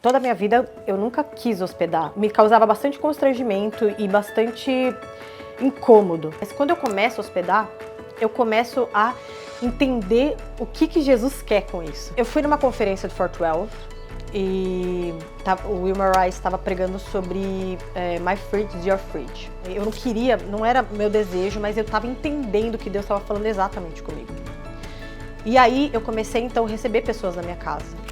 Toda a minha vida eu nunca quis hospedar. Me causava bastante constrangimento e bastante incômodo. Mas quando eu começo a hospedar, eu começo a entender o que Jesus quer com isso. Eu fui numa conferência do Fort Worth e o Wilmer Rice estava pregando sobre My Fridge is Your Fridge. Eu não queria, não era meu desejo, mas eu estava entendendo que Deus estava falando exatamente comigo. E aí eu comecei então a receber pessoas na minha casa.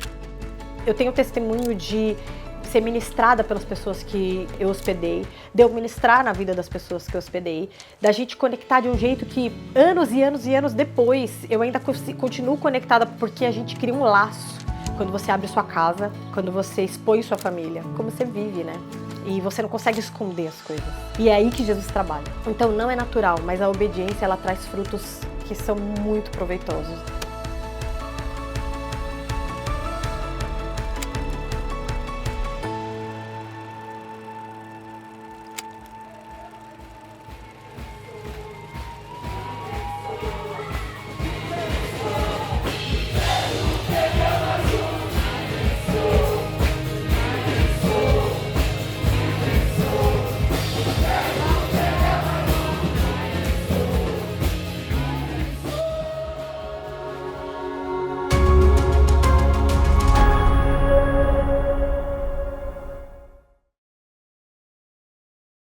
Eu tenho testemunho de ser ministrada pelas pessoas que eu hospedei, de eu ministrar na vida das pessoas que eu hospedei, da gente conectar de um jeito que anos e anos e anos depois eu ainda continuo conectada, porque a gente cria um laço quando você abre sua casa, quando você expõe sua família, como você vive, né? E você não consegue esconder as coisas. E é aí que Jesus trabalha. Então não é natural, mas a obediência ela traz frutos que são muito proveitosos.